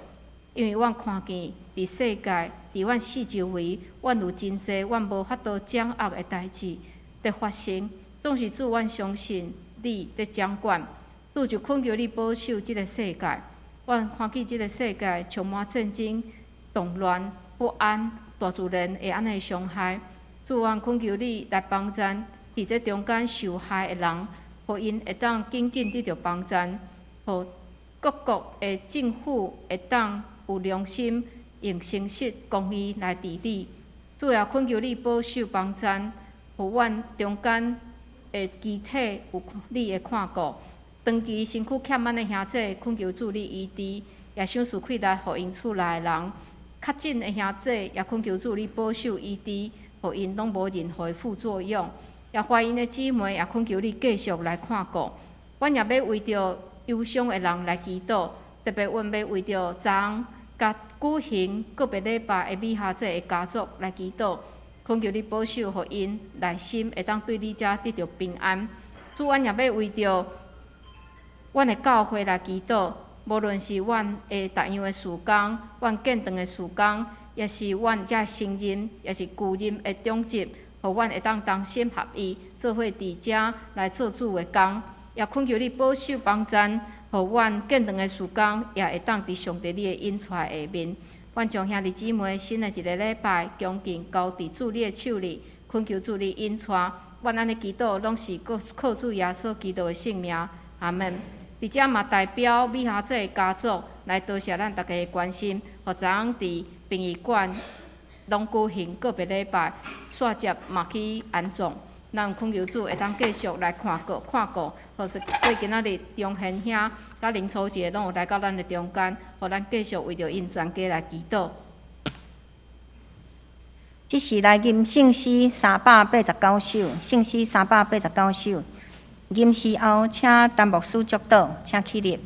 因为阮看见伫世界，伫阮四周围，阮有真济阮无法度掌握的代志在发生。总是主，阮相信你在掌管，主就恳求你保守即个世界。阮看见即个世界充满战争、动乱、不安，大自然会安尼伤害。主，阮恳求你来帮助伫这中间受害的人，互因会当紧紧得到帮助，互各国的政府会当有良心、用诚实、公义来治理。主也恳求你保守帮助，互阮中间的机体有你的看顾。长期身躯欠满的兄弟，恳求主你医治，也想事开来，互因厝内的人；较紧的兄弟，也恳求主你保守医治，互因拢无任何副作用。也怀孕的姊妹，也恳求你继续来看顾。阮也要为着忧伤的人来祈祷，特别阮要为着昨昏甲举行个别礼拜的米下姐的家族来祈祷，恳求你保守，互因内心会当对你遮得到平安。主，阮也要为着阮的教会来祈祷，无论是阮的逐样的事工，阮建堂的事工，也是阮遮成人，也是旧人的长执，互阮会当同心合意，做伙伫遮来做主的工。也恳求你保守帮助，互阮建堂的事工也会当伫上帝你的引带下面。阮将兄弟姊妹新的一个礼拜恭敬交伫主你的手里，恳求主你引带。阮安尼祈祷，拢是靠主耶稣基督的圣名，阿门。伫遮嘛代表米下姐的家族来多谢咱大家的关心，互昨昏伫殡仪馆拢举行个别礼拜，煞接嘛去安葬。咱恳求主会当继续来看顾，或是说今仔日中贤兄甲林楚杰拢有来到咱的中间，互咱继续为着因全家来祈祷。即是来吟圣诗389首，圣诗389首。吟诗后，请陈牧师祝祷，请起立。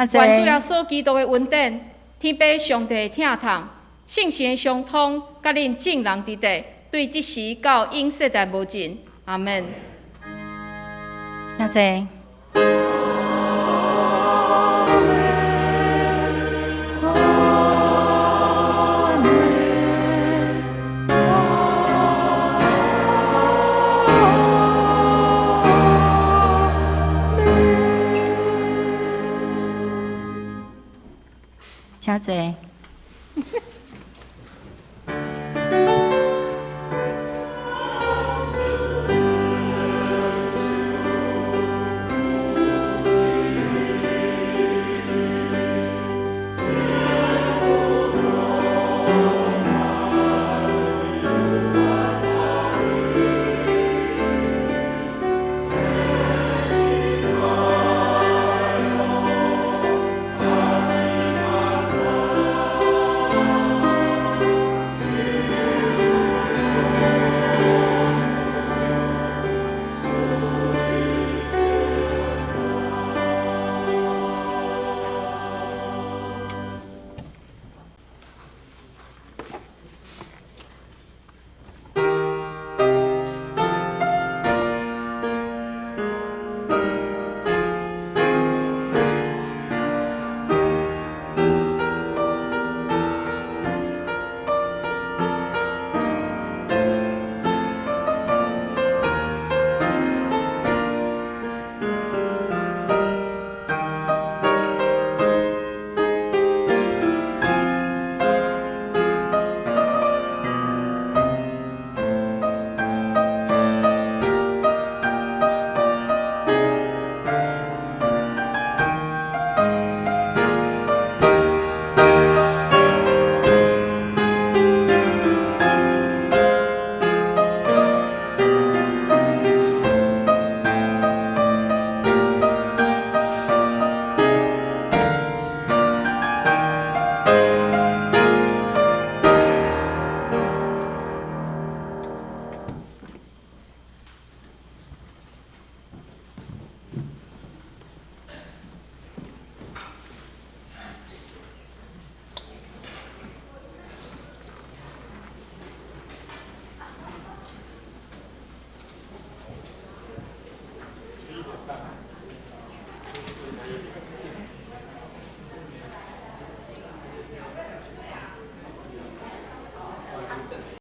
愿主耶稣基督的恩典、天父上帝的疼痛、圣神的相通，甲恁众人伫地，对即时到永世代无尽。阿门。请坐。请坐。